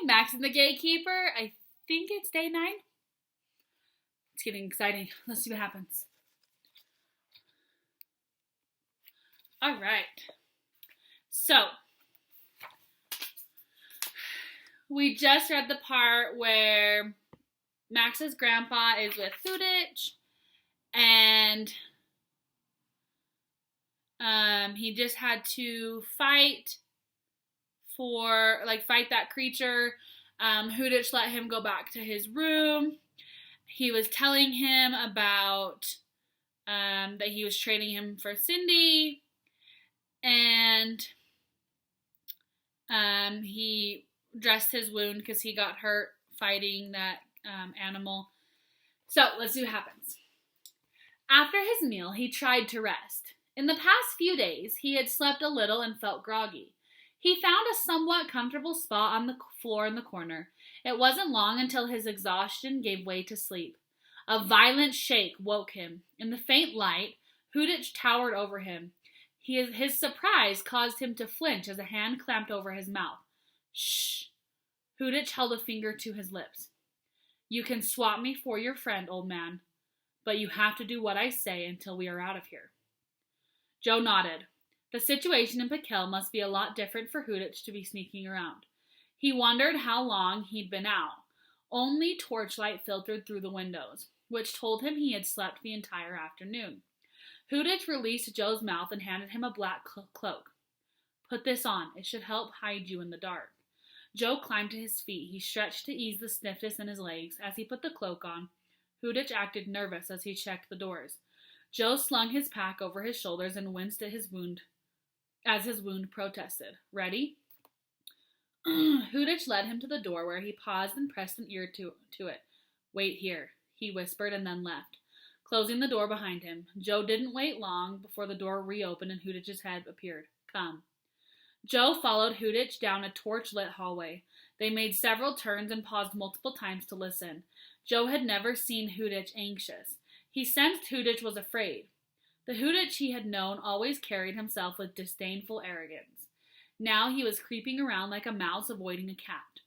Max and the Gatekeeper. I think it's day 9. It's getting exciting. Let's see what happens. All right. So, we just read the part where Max's grandpa is with Hudich, and he just had to fight that creature. Hudich let him go back to his room. He was telling him about that he was trading him for Cindy, and he dressed his wound because he got hurt fighting that animal. So let's see what happens. After his meal, he tried to rest. In the past few days, he had slept a little and felt groggy. He found a somewhat comfortable spot on the floor in the corner. It wasn't long until his exhaustion gave way to sleep. A violent shake woke him. In the faint light, Hudich towered over him. His surprise caused him to flinch as a hand clamped over his mouth. Shh! Hudich held a finger to his lips. You can swap me for your friend, old man, but you have to do what I say until we are out of here. Joe nodded. The situation in Pekel must be a lot different for Hudich to be sneaking around. He wondered how long he'd been out. Only torchlight filtered through the windows, which told him he had slept the entire afternoon. Hudich released Joe's mouth and handed him a black cloak. Put this on. It should help hide you in the dark. Joe climbed to his feet. He stretched to ease the stiffness in his legs. As he put the cloak on, Hudich acted nervous as he checked the doors. Joe slung his pack over his shoulders and winced at his wound protested. Ready? Hudich led him to the door where he paused and pressed an ear to it. Wait here, he whispered and then left, closing the door behind him. Joe didn't wait long before the door reopened and Hudich's head appeared. Come. Joe followed Hudich down a torch-lit hallway. They made several turns and paused multiple times to listen. Joe had never seen Hudich anxious. He sensed Hudich was afraid. The Hudich he had known always carried himself with disdainful arrogance. Now he was creeping around like a mouse avoiding a cat.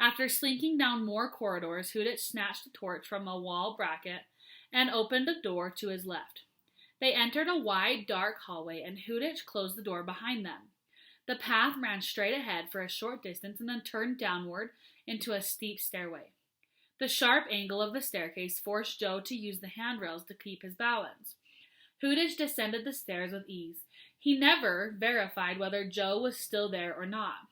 After slinking down more corridors, Hudich snatched a torch from a wall bracket and opened a door to his left. They entered a wide, dark hallway, and Hudich closed the door behind them. The path ran straight ahead for a short distance and then turned downward into a steep stairway. The sharp angle of the staircase forced Joe to use the handrails to keep his balance. Hudich descended the stairs with ease. He never verified whether Joe was still there or not.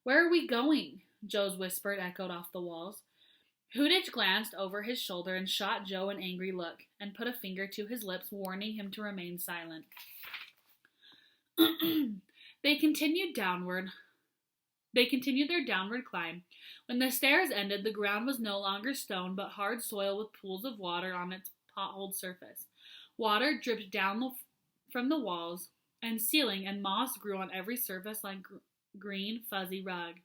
Where are we going? Joe's whisper echoed off the walls. Hudich glanced over his shoulder and shot Joe an angry look and put a finger to his lips, warning him to remain silent. They continued their downward climb. When the stairs ended, the ground was no longer stone but hard soil with pools of water on its potholed surface. Water dripped down from the walls and ceiling, and moss grew on every surface like green, fuzzy rug.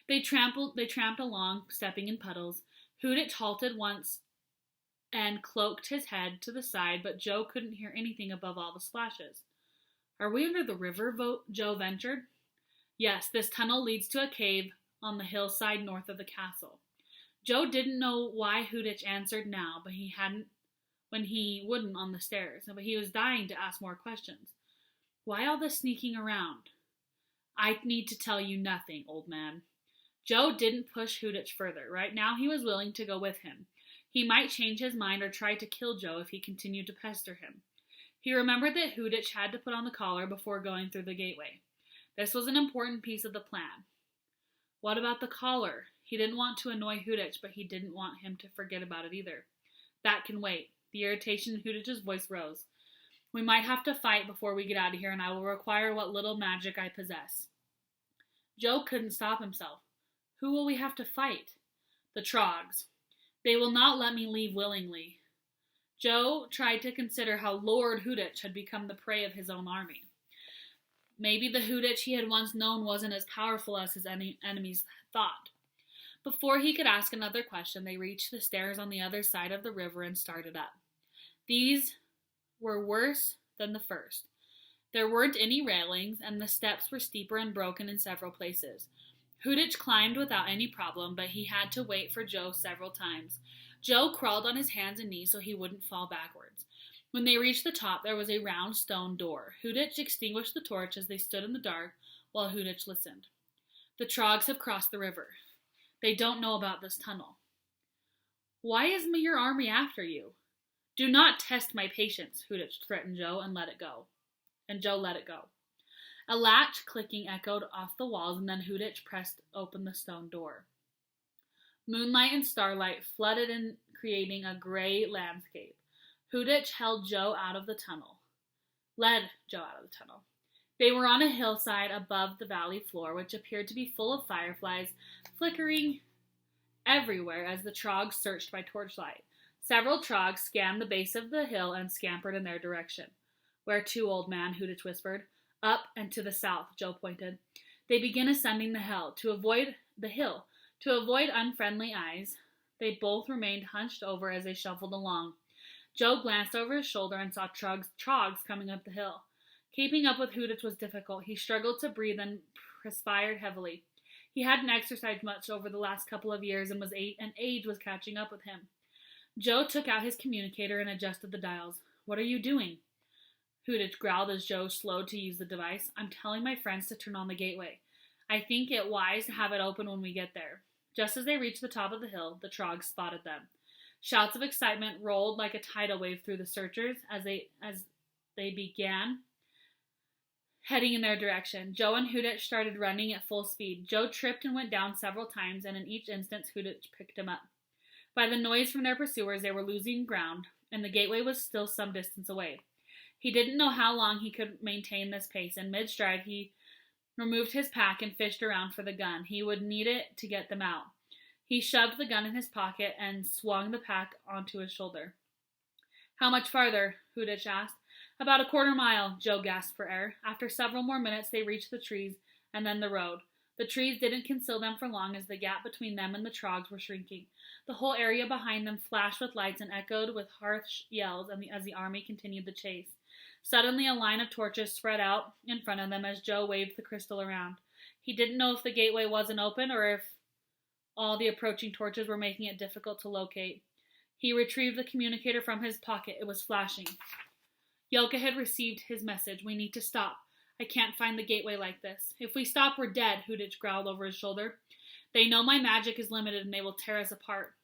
They tramped along, stepping in puddles. Hudich halted once and cloaked his head to the side, but Joe couldn't hear anything above all the splashes. Are we under the river? Joe ventured. Yes, this tunnel leads to a cave on the hillside north of the castle. Joe didn't know why Hudich answered now, but he hadn't when he wouldn't on the stairs, but he was dying to ask more questions. Why all this sneaking around? I need to tell you nothing, old man. Joe didn't push Hudich further. Right now he was willing to go with him. He might change his mind or try to kill Joe if he continued to pester him. He remembered that Hudich had to put on the collar before going through the gateway. This was an important piece of the plan. What about the collar? He didn't want to annoy Hudich, but he didn't want him to forget about it either. That can wait. The irritation in Hudich's voice rose. We might have to fight before we get out of here, and I will require what little magic I possess. Joe couldn't stop himself. Who will we have to fight? The Trogs. They will not let me leave willingly. Joe tried to consider how Lord Hudich had become the prey of his own army. Maybe the Hudich he had once known wasn't as powerful as his enemies thought. Before he could ask another question, they reached the stairs on the other side of the river and started up. These were worse than the first. There weren't any railings, and the steps were steeper and broken in several places. Hudich climbed without any problem, but he had to wait for Joe several times. Joe crawled on his hands and knees so he wouldn't fall backwards. When they reached the top, there was a round stone door. Hudich extinguished the torch as they stood in the dark while Hudich listened. The Trogs have crossed the river. They don't know about this tunnel. Why is your army after you? Do not test my patience, Hudich threatened Joe and let it go. And Joe let it go. A latch clicking echoed off the walls, and then Hudich pressed open the stone door. Moonlight and starlight flooded in, creating a gray landscape. Hudich led Joe out of the tunnel. They were on a hillside above the valley floor, which appeared to be full of fireflies flickering everywhere as the Trogs searched by torchlight. Several Trogs scanned the base of the hill and scampered in their direction. Where to, old man? Hudich whispered. Up and to the south, Joe pointed. They began ascending the hill. To avoid unfriendly eyes, they both remained hunched over as they shuffled along. Joe glanced over his shoulder and saw Trogs coming up the hill. Keeping up with Hudich was difficult. He struggled to breathe and perspired heavily. He hadn't exercised much over the last couple of years and age was catching up with him. Joe took out his communicator and adjusted the dials. What are you doing? Hudich growled as Joe slowed to use the device. I'm telling my friends to turn on the gateway. I think it wise to have it open when we get there. Just as they reached the top of the hill, the Trogs spotted them. Shouts of excitement rolled like a tidal wave through the searchers as they began heading in their direction. Joe and Hudich started running at full speed. Joe tripped and went down several times, and in each instance Hudich picked him up. By the noise from their pursuers, they were losing ground, and the gateway was still some distance away. He didn't know how long he could maintain this pace. In mid-stride, he removed his pack and fished around for the gun. He would need it to get them out. He shoved the gun in his pocket and swung the pack onto his shoulder. How much farther? Hudich asked. About a quarter mile, Joe gasped for air. After several more minutes, they reached the trees and then the road. The trees didn't conceal them for long as the gap between them and the Trogs were shrinking. The whole area behind them flashed with lights and echoed with harsh yells as the army continued the chase. Suddenly, a line of torches spread out in front of them as Joe waved the crystal around. He didn't know if the gateway wasn't open or if all the approaching torches were making it difficult to locate. He retrieved the communicator from his pocket. It was flashing. Yelka had received his message. We need to stop. I can't find the gateway like this. If we stop, we're dead, Hudich growled over his shoulder. They know my magic is limited and they will tear us apart.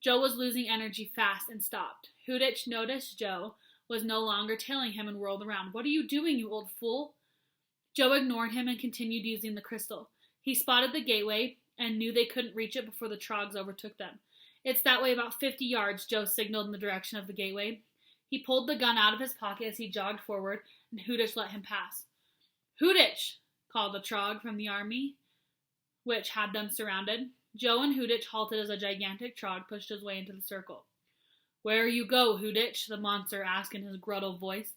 Joe was losing energy fast and stopped. Hudich noticed Joe was no longer tailing him and whirled around. What are you doing, you old fool? Joe ignored him and continued using the crystal. He spotted the gateway and knew they couldn't reach it before the Trogs overtook them. It's that way about 50 yards, Joe signaled in the direction of the gateway. He pulled the gun out of his pocket as he jogged forward, and Hudich let him pass. Hudich! Called the Trog from the army, which had them surrounded. Joe and Hudich halted as a gigantic Trog pushed his way into the circle. Where you go, Hudich? The monster asked in his gruntle voice.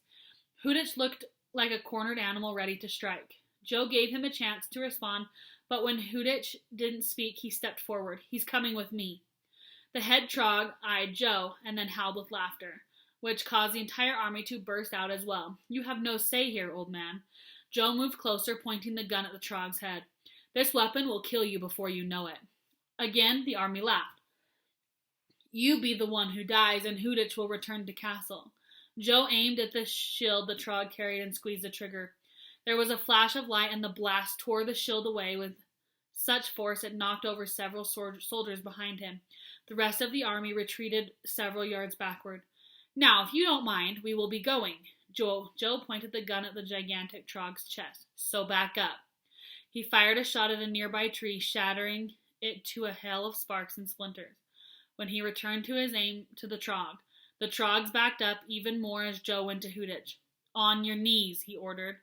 Hudich looked like a cornered animal ready to strike. Joe gave him a chance to respond, but when Hudich didn't speak, he stepped forward. He's coming with me. The head Trog eyed Joe and then howled with laughter, which caused the entire army to burst out as well. You have no say here, old man. Joe moved closer, pointing the gun at the Trog's head. This weapon will kill you before you know it. Again, the army laughed. You be the one who dies, and Hudich will return to castle. Joe aimed at the shield the Trog carried and squeezed the trigger. There was a flash of light, and the blast tore the shield away with such force it knocked over several soldiers behind him. The rest of the army retreated several yards backward. Now, if you don't mind, we will be going. Joe pointed the gun at the gigantic Trog's chest. So back up. He fired a shot at a nearby tree, shattering it to a hail of sparks and splinters. When he returned to his aim to the Trogs backed up even more as Joe went to Hudich. On your knees, he ordered.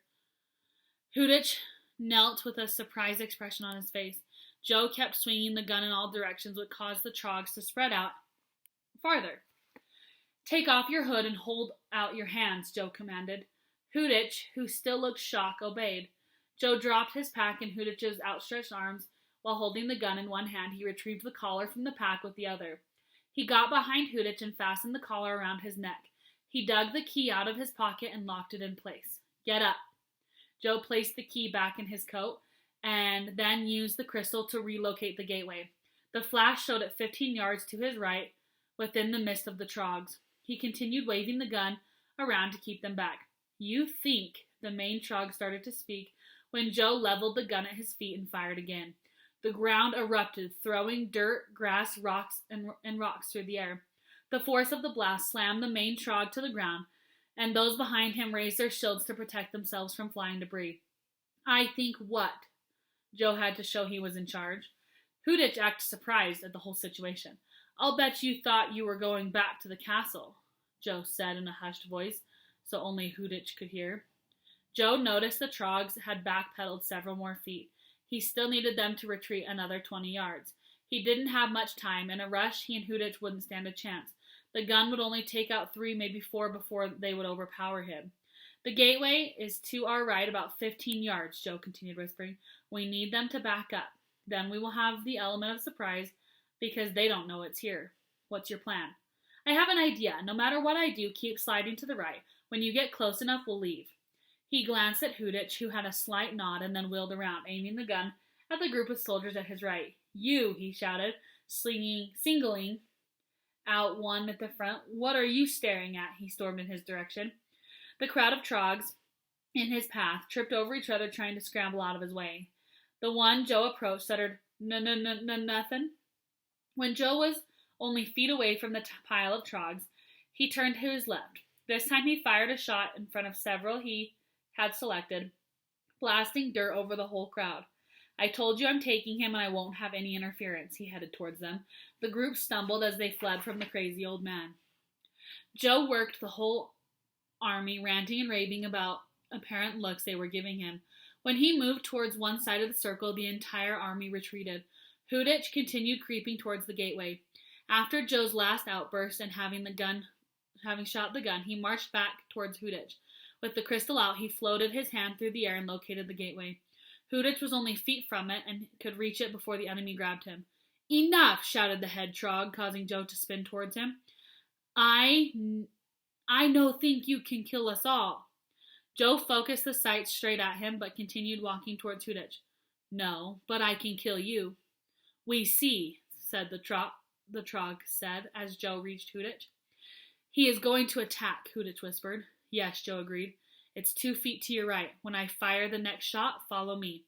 Hudich knelt with a surprised expression on his face. Joe kept swinging the gun in all directions, which caused the Trogs to spread out farther. Take off your hood and hold out your hands, Joe commanded. Hudich, who still looked shocked, obeyed. Joe dropped his pack in Hudich's outstretched arms. While holding the gun in one hand, he retrieved the collar from the pack with the other. He got behind Hudich and fastened the collar around his neck. He dug the key out of his pocket and locked it in place. Get up. Joe placed the key back in his coat and then used the crystal to relocate the gateway. The flash showed it 15 yards to his right, within the midst of the trogs. He continued waving the gun around to keep them back. You think, the main trog started to speak, when Joe leveled the gun at his feet and fired again. The ground erupted, throwing dirt, grass, rocks, and rocks through the air. The force of the blast slammed the main trog to the ground, and those behind him raised their shields to protect themselves from flying debris. I think what? Joe had to show he was in charge. Hudich acted surprised at the whole situation. I'll bet you thought you were going back to the castle, Joe said in a hushed voice, so only Hudich could hear. Joe noticed the trogs had backpedaled several more feet. He still needed them to retreat another 20 yards. He didn't have much time. In a rush, he and Hudich wouldn't stand a chance. The gun would only take out 3, maybe 4 before they would overpower him. The gateway is to our right about 15 yards, Joe continued whispering. We need them to back up. Then we will have the element of surprise because they don't know it's here. What's your plan? I have an idea. No matter what I do, keep sliding to the right. When you get close enough, we'll leave. He glanced at Hudich, who had a slight nod, and then wheeled around, aiming the gun at the group of soldiers at his right. You, he shouted, singling out one at the front. What are you staring at? He stormed in his direction. The crowd of trogs in his path tripped over each other, trying to scramble out of his way. The one Joe approached stuttered, nothing. When Joe was only feet away from the pile of trogs, he turned to his left. This time he fired a shot in front of several he had selected, blasting dirt over the whole crowd. I told you I'm taking him and I won't have any interference. He headed towards them. The group stumbled as they fled from the crazy old man. Joe worked the whole army, ranting and raving about apparent looks they were giving him. When he moved towards one side of the circle, the entire army retreated. Hudich continued creeping towards the gateway. After Joe's last outburst and having shot the gun, he marched back towards Hudich. With the crystal out, he floated his hand through the air and located the gateway. Hudich was only feet from it and could reach it before the enemy grabbed him. Enough! Shouted the head trog, causing Joe to spin towards him. I no think you can kill us all. Joe focused the sight straight at him, but continued walking towards Hudich. No, but I can kill you. We see, said the trog said, as Joe reached Hudich. He is going to attack, Hudich whispered. Yes, Joe agreed. It's 2 feet to your right. When I fire the next shot, follow me.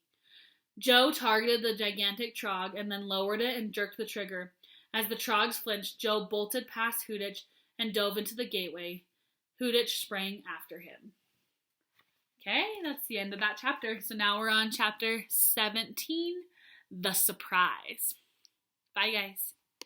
Joe targeted the gigantic trog and then lowered it and jerked the trigger. As the trogs flinched, Joe bolted past Hudich and dove into the gateway. Hudich sprang after him. Okay, that's the end of that chapter. So now we're on chapter 17, The Surprise. Bye, guys.